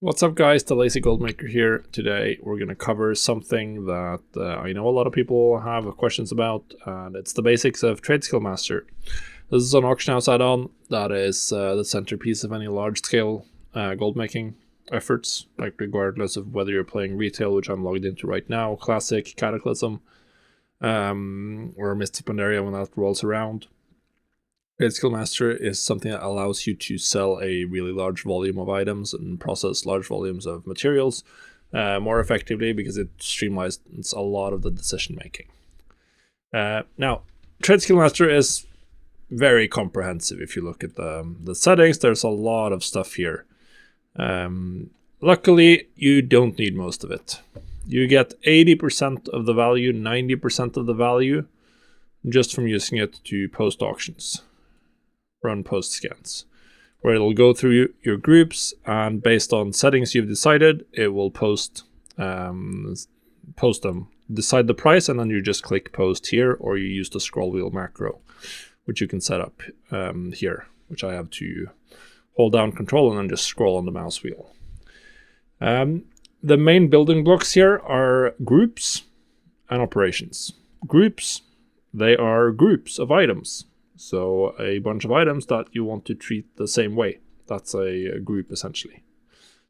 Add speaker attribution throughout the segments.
Speaker 1: What's up guys, the Lazy Goldmaker here. Today we're going to cover something that I know a lot of people have questions about, and it's the basics of Trade Skill Master. This is an auction house add-on that is the centerpiece of any large-scale gold making efforts, like regardless of whether you're playing retail, which I'm logged into right now, classic, cataclysm, or Mystic Pandaria when that rolls around. Trade Skill Master is something that allows you to sell a really large volume of items and process large volumes of materials more effectively because it streamlines a lot of the decision making. Now, Trade Skill Master is very comprehensive. If you look at the settings, there's a lot of stuff here. Luckily, you don't need most of it. You get 80% of the value, 90% of the value, just from using it to post auctions. Run post scans, where it'll go through your groups, and based on settings you've decided, it will post them, decide the price, and then you just click post here, or you use the scroll wheel macro, which you can set up here, which I have to hold down control and then just scroll on the mouse wheel. The main building blocks here are groups and operations. Groups, they are groups of items. So a bunch of items that you want to treat the same way. That's a group essentially.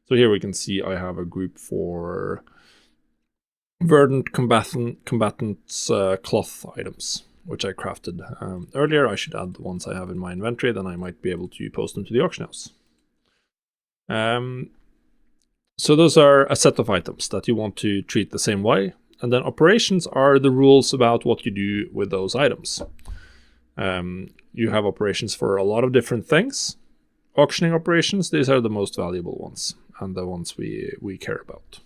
Speaker 1: So here we can see I have a group for verdant combatants cloth items, which I crafted earlier. I should add the ones I have in my inventory, then I might be able to post them to the auction house. So those are a set of items that you want to treat the same way. And then operations are the rules about what you do with those items. You have operations for a lot of different things. Auctioning operations, these are the most valuable ones and the ones we care about.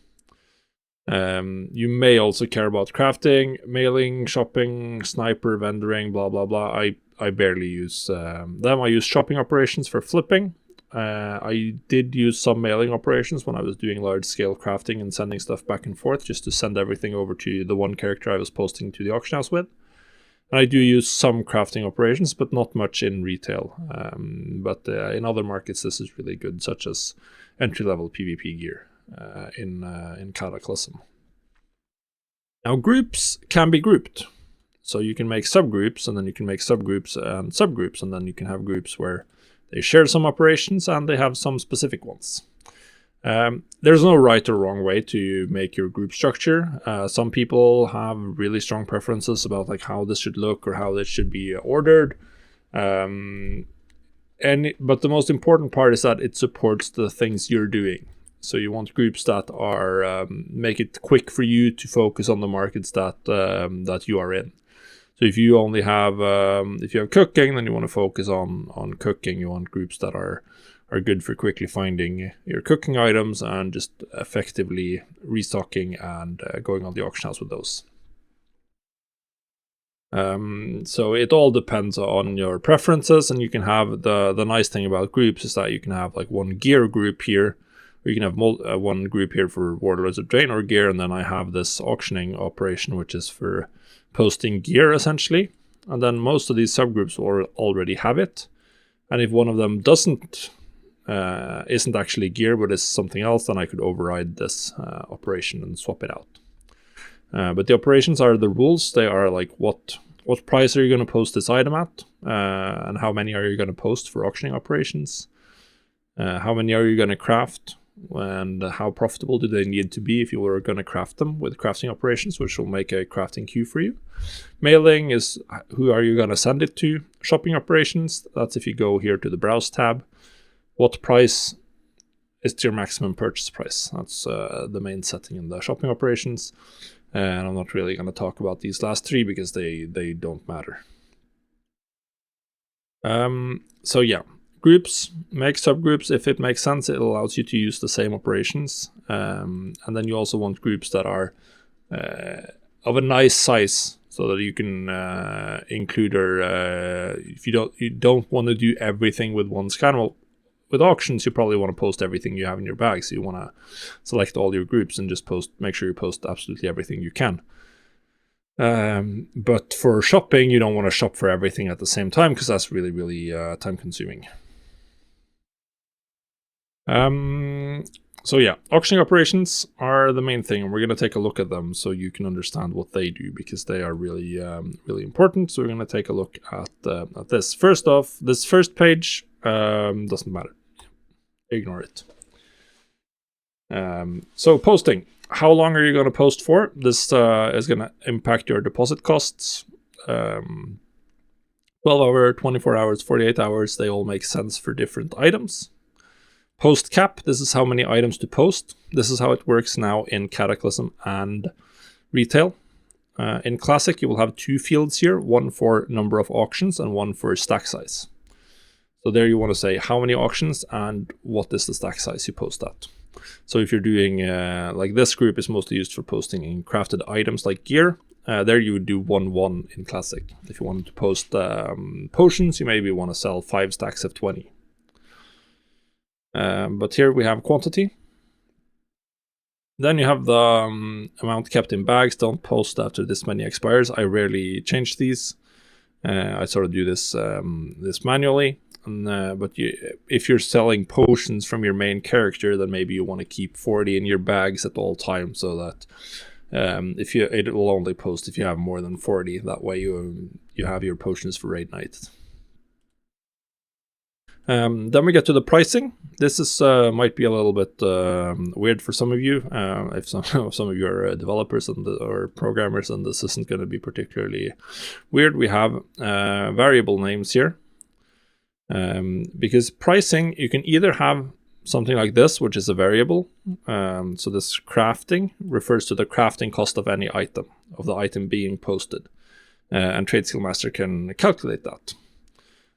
Speaker 1: You may also care about crafting, mailing, shopping, sniper, vendoring, blah blah blah. I barely use them. I use shopping operations for flipping. I did use some mailing operations when I was doing large scale crafting and sending stuff back and forth, just to send everything over to the one character I was posting to the auction house with. I do use some crafting operations, but not much in retail. But in other markets, this is really good, such as entry-level PvP gear in Cataclysm. Now, groups can be grouped. So you can make subgroups, and then you can make subgroups and subgroups, and then you can have groups where they share some operations and they have some specific ones. There's no right or wrong way to make your group structure. Some people have really strong preferences about like how this should look or how this should be ordered. But the most important part is that it supports the things you're doing. So you want groups that are make it quick for you to focus on the markets that you are in. So if you only have if you have cooking, then you want to focus on cooking. You want groups that are good for quickly finding your cooking items and just effectively restocking and going on the auction house with those. So it all depends on your preferences, and you can have the nice thing about groups is that you can have like one gear group here, or you can have one group here for Warlords of Draenor gear, and then I have this auctioning operation which is for posting gear essentially, and then most of these subgroups will already have it, and if one of them isn't actually gear but is something else, then I could override this operation and swap it out. But the operations are the rules. They are like what price are you going to post this item at, and how many are you going to post for auctioning operations, how many are you going to craft, and how profitable do they need to be if you were going to craft them with crafting operations, which will make a crafting queue for you. Mailing is who are you going to send it to. Shopping operations, that's if you go here to the browse tab. What price is your maximum purchase price? That's the main setting in the shopping operations. And I'm not really going to talk about these last three because they don't matter. So yeah, groups, make subgroups if it makes sense. It allows you to use the same operations. And then you also want groups that are of a nice size, so that you can include if you don't want to do everything with one scan. Well, with auctions, you probably want to post everything you have in your bag, so you want to select all your groups and just make sure you post absolutely everything you can. But for shopping, you don't want to shop for everything at the same time, because that's really, really time consuming. So yeah, auctioning operations are the main thing, and we're going to take a look at them so you can understand what they do, because they are really, really important. So we're going to take a look at this. First off, this first page doesn't matter. Ignore it. So posting. How long are you going to post for? This is going to impact your deposit costs. 12 hours, 24 hours, 48 hours, they all make sense for different items. Post cap, this is how many items to post. This is how it works now in Cataclysm and Retail. In Classic, you will have two fields here, one for number of auctions and one for stack size. So there you want to say how many auctions and what is the stack size you post at. So if you're doing, like this group is mostly used for posting in crafted items like gear, there you would do 1-1 in Classic. If you wanted to post potions, you maybe want to sell 5 stacks of 20. But here we have quantity. Then you have the amount kept in bags. Don't post after this many expires. I rarely change these. I sort of do this this manually. But if you're selling potions from your main character, then maybe you want to keep 40 in your bags at all times, so that it will only post if you have more than 40. That way you have your potions for raid night. Then we get to the pricing. This is might be a little bit weird for some of you. If some of you are developers or programmers, and this isn't going to be particularly weird. We have variable names here. Because pricing, you can either have something like this, which is a variable. So this crafting refers to the crafting cost of any item, of the item being posted. And Trade Skill Master can calculate that.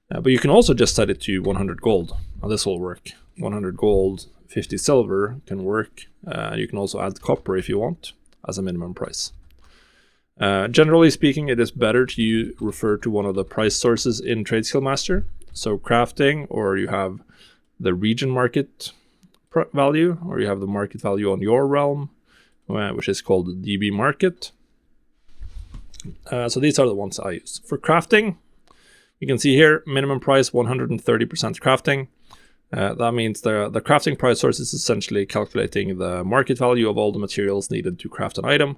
Speaker 1: But you can also just set it to 100 gold. Now this will work. 100 gold, 50 silver can work. You can also add copper if you want as a minimum price. Generally speaking, it is better to refer to one of the price sources in Trade Skill Master. So crafting, or you have the region market value, or you have the market value on your realm, which is called DB market. So these are the ones I use. For crafting, you can see here, minimum price 130% crafting. That means the crafting price source is essentially calculating the market value of all the materials needed to craft an item.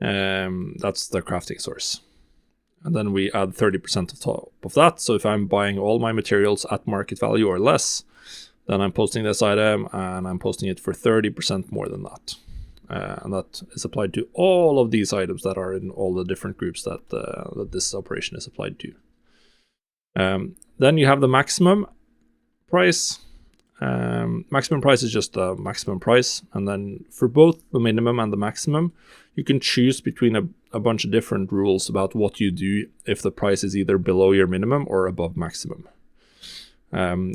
Speaker 1: That's the crafting source. And then we add 30% on top of that. So if I'm buying all my materials at market value or less, then I'm posting this item and I'm posting it for 30% more than that. And that is applied to all of these items that are in all the different groups that this operation is applied to. Then you have the maximum price. Maximum price is just the maximum price. And then for both the minimum and the maximum, you can choose between a bunch of different rules about what you do if the price is either below your minimum or above maximum.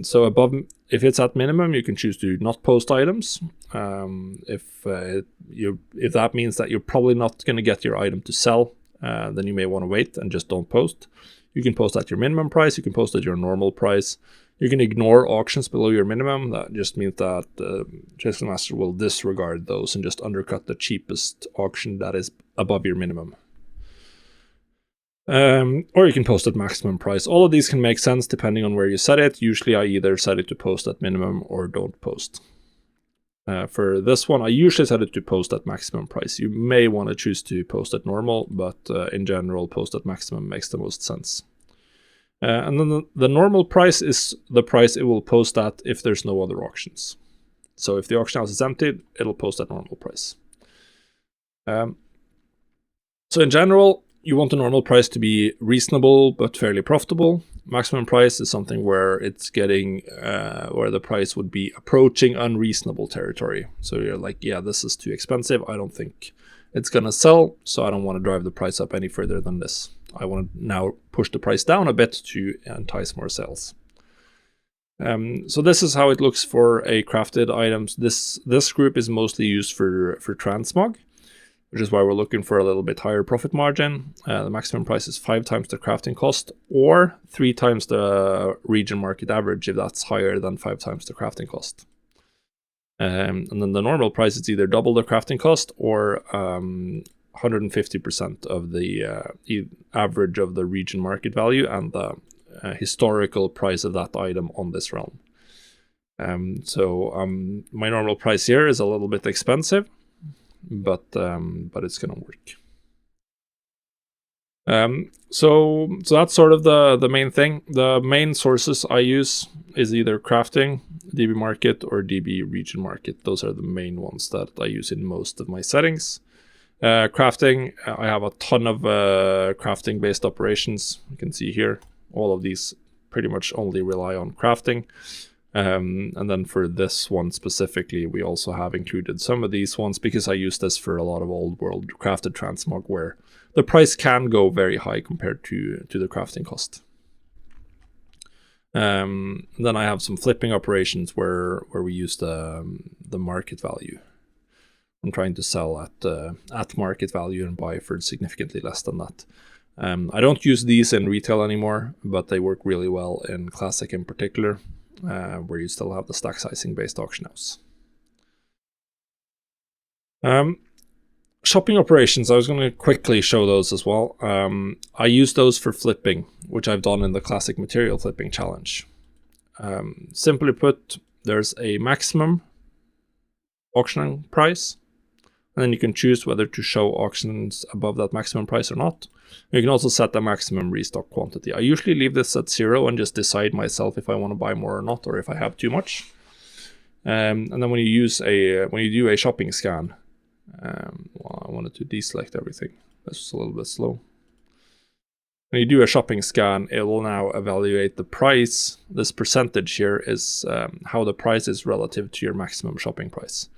Speaker 1: So above, if it's at minimum, you can choose to not post items. If that means that you're probably not going to get your item to sell, then you may want to wait and just don't post. You can post at your minimum price. You can post at your normal price. You can ignore auctions below your minimum. That just means that Trade Skill Master will disregard those and just undercut the cheapest auction that is above your minimum. Or you can post at maximum price. All of these can make sense depending on where you set it. Usually I either set it to post at minimum or don't post. For this one, I usually set it to post at maximum price. You may want to choose to post at normal, but in general, post at maximum makes the most sense. And then the normal price is the price it will post at if there's no other auctions. So if the auction house is emptied, it'll post at normal price. So in general, you want the normal price to be reasonable but fairly profitable. Maximum price is something where it's getting, where the price would be approaching unreasonable territory. So you're like, yeah, this is too expensive. I don't think it's going to sell, so I don't want to drive the price up any further than this. I want to now push the price down a bit to entice more sales. So this is how it looks for a crafted items. This group is mostly used for transmog, which is why we're looking for a little bit higher profit margin. The maximum price is 5 times the crafting cost, or 3 times the region market average if that's higher than 5 times the crafting cost. And then the normal price is either double the crafting cost or 150% of the average of the region market value and the historical price of that item on this realm. My normal price here is a little bit expensive, but it's gonna work. So that's sort of the main thing. The main sources I use is either crafting, DB market, or DB region market. Those are the main ones that I use in most of my settings. Crafting, I have a ton of crafting based operations. You can see here, all of these pretty much only rely on crafting. And then for this one specifically, we also have included some of these ones because I use this for a lot of old world crafted transmog where the price can go very high compared to the crafting cost. Then I have some flipping operations where we use the market value. I'm trying to sell at market value and buy for significantly less than that. I don't use these in retail anymore, but they work really well in Classic in particular, where you still have the stack sizing based auction house. Shopping operations, I was going to quickly show those as well. I use those for flipping, which I've done in the Classic Material Flipping Challenge. Simply put, there's a maximum auctioning price, and then you can choose whether to show auctions above that maximum price or not. You can also set the maximum restock quantity. I usually leave this at 0 and just decide myself if I want to buy more or not, or if I have too much. And then when you do a shopping scan, well, I wanted to deselect everything. This was a little bit slow. When you do a shopping scan, it will now evaluate the price. This percentage here is how the price is relative to your maximum shopping price.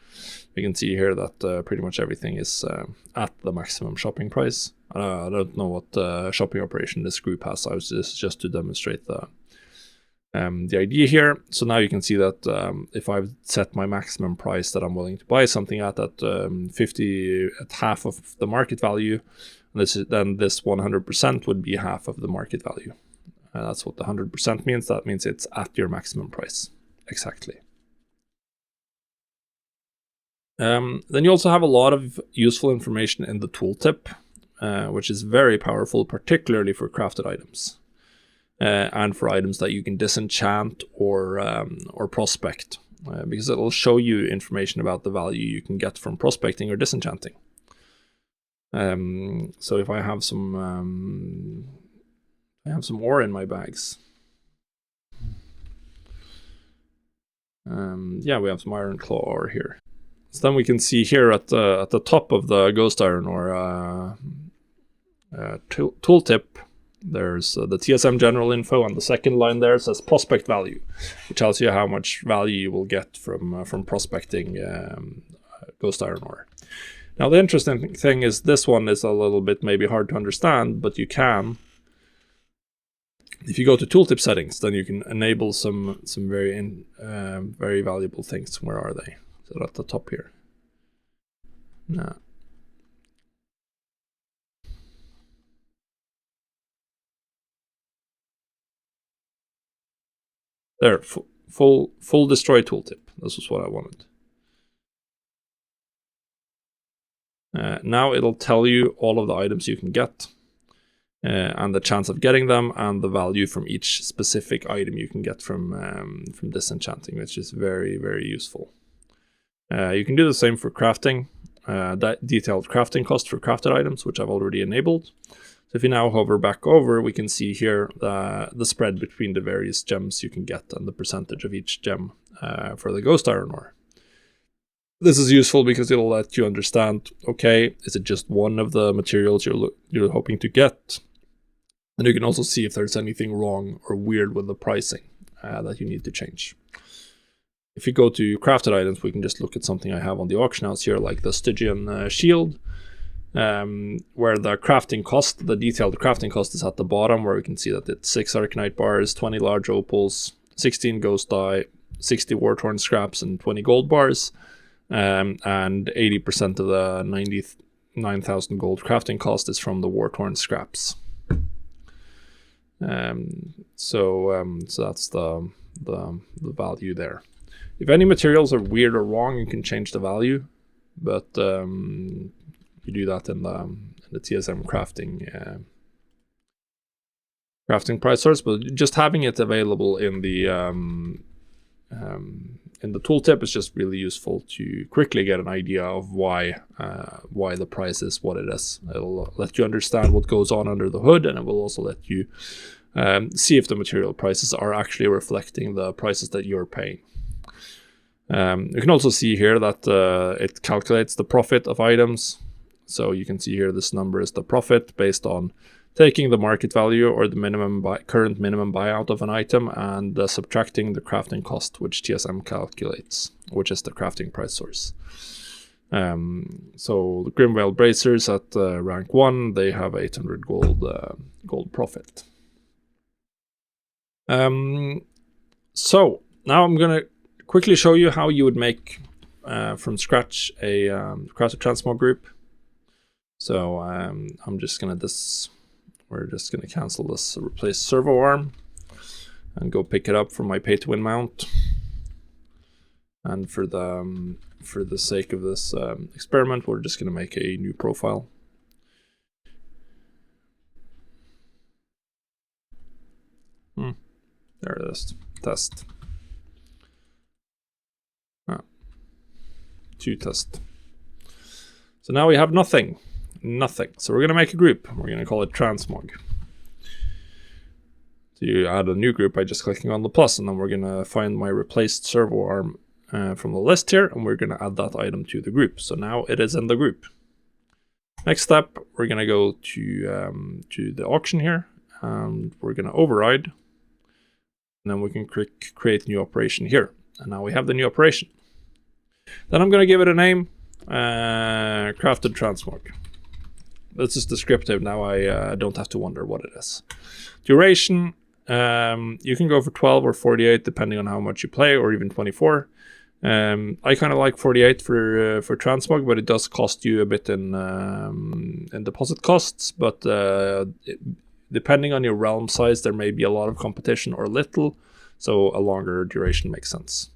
Speaker 1: You can see here that pretty much everything is at the maximum shopping price. I don't know what shopping operation this group has. I was just to demonstrate the idea here. So now you can see that if I've set my maximum price that I'm willing to buy something at 50 at half of the market value, then this 100% would be half of the market value. That's what the 100% means. That means it's at your maximum price exactly. Then you also have a lot of useful information in the tooltip, which is very powerful, particularly for crafted items. And for items that you can disenchant or prospect, because it will show you information about the value you can get from prospecting or disenchanting. So if I have some ore in my bags. Yeah, we have some iron claw ore here. So then we can see here at the top of the ghost iron ore tooltip, there's the TSM general info, and the second line there says prospect value, which tells you how much value you will get from prospecting ghost iron ore. Now the interesting thing is this one is a little bit maybe hard to understand, but you can, if you go to tooltip settings, then you can enable some very valuable things. Where are they? So at the top here. No. There, full destroy tooltip. This is what I wanted. Now it'll tell you all of the items you can get, and the chance of getting them, and the value from each specific item you can get from disenchanting, which is very, very useful. You can do the same for crafting, detailed crafting cost for crafted items, which I've already enabled. So if you now hover back over, we can see here the spread between the various gems you can get and the percentage of each gem for the ghost iron ore. This is useful because it'll let you understand, okay, is it just one of the materials you're hoping to get? And you can also see if there's anything wrong or weird with the pricing that you need to change. If you go to crafted items, we can just look at something I have on the auction house here, like the Stygian shield, where the crafting cost, the detailed crafting cost, is at the bottom, where we can see that it's 6 Arcanite bars, 20 large opals, 16 ghost die, 60 war-torn scraps, and 20 gold bars, and 80% of the 99,000 gold crafting cost is from the war-torn scraps. So that's the value there. If any materials are weird or wrong, you can change the value, but you do that in the TSM crafting price source. But just having it available in the in the tooltip. It's just really useful to quickly get an idea of why the price is what it is. It'll let you understand what goes on under the hood, and it will also let you see if the material prices are actually reflecting the prices that you're paying. You can also see here that it calculates the profit of items. So you can see here this number is the profit based on taking the market value or the current minimum buyout of an item and subtracting the crafting cost, which TSM calculates, which is the crafting price source. So the Grimveil Bracers at rank 1, they have 800 gold profit. So now I'm going to quickly show you how you would make from scratch a crafted transmog group. So I'm just going to we're just going to cancel this replace servo arm and go pick it up from my pay to win mount. And for the sake of this experiment, we're just going to make a new profile. There it is. Test. To test. So now we have nothing. So we're going to make a group. We're going to call it transmog. So you add a new group by just clicking on the plus, and then we're going to find my replaced servo arm from the list here, and we're going to add that item to the group. So now it is in the group. Next step, we're going to go to the auction here, and we're going to override, and then we can create new operation here. And now we have the new operation. Then I'm going to give it a name, crafted transmog. This is descriptive. Now I don't have to wonder what it is. Duration, you can go for 12 or 48 depending on how much you play, or even 24. I kind of like 48 for transmog, but it does cost you a bit in deposit costs. But depending on your realm size, there may be a lot of competition or little, so a longer duration makes sense.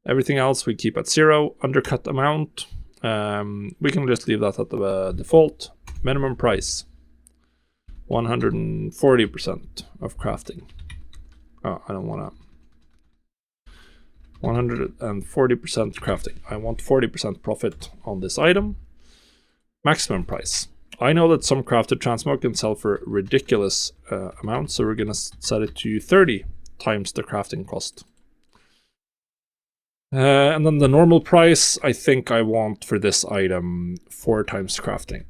Speaker 1: Everything else we keep at 0. Undercut amount, we can just leave that at the default. Minimum price, 140% of crafting. Oh, I don't want to. 140% crafting. I want 40% profit on this item. Maximum price. I know that some crafted transmog can sell for ridiculous amounts, so we're going to set it to 30 times the crafting cost. And then the normal price, I think I want for this item 4 times crafting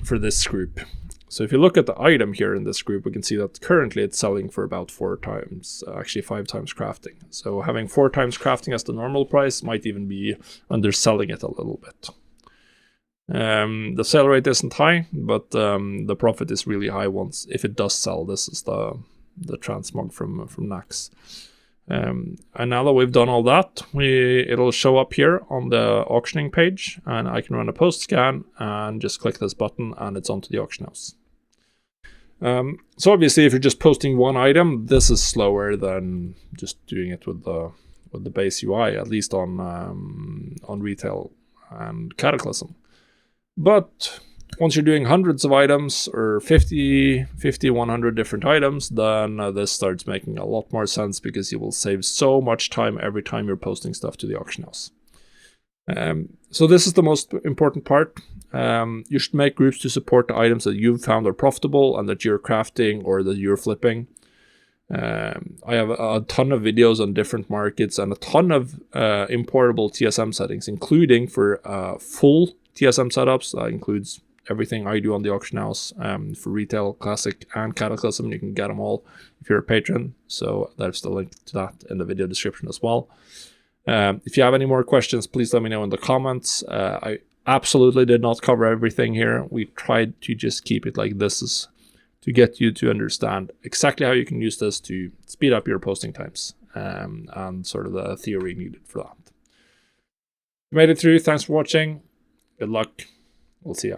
Speaker 1: for this group. So if you look at the item here in this group, we can see that currently it's selling for about 4 times, actually 5 times crafting. So having 4 times crafting as the normal price might even be underselling it a little bit. The sale rate isn't high, but the profit is really high if it does sell. This is the transmog from Nax. And now that we've done all that, it'll show up here on the auctioning page, and I can run a post scan and just click this button and it's onto the auction house. So obviously if you're just posting one item, this is slower than just doing it with the base UI, at least on retail and Cataclysm. But once you're doing hundreds of items, or 50, 100 different items, then this starts making a lot more sense, because you will save so much time every time you're posting stuff to the auction house. So this is the most important part. You should make groups to support the items that you've found are profitable and that you're crafting or that you're flipping. I have a ton of videos on different markets and a ton of importable TSM settings, including for full TSM setups. That includes everything I do on the auction house for retail, classic, and Cataclysm. You can get them all if you're a patron. So there's the link to that in the video description as well. If you have any more questions, please let me know in the comments. I absolutely did not cover everything here. We tried to just keep it like this, is to get you to understand exactly how you can use this to speed up your posting times and sort of the theory needed for that. If you made it through, thanks for watching. Good luck. We'll see ya.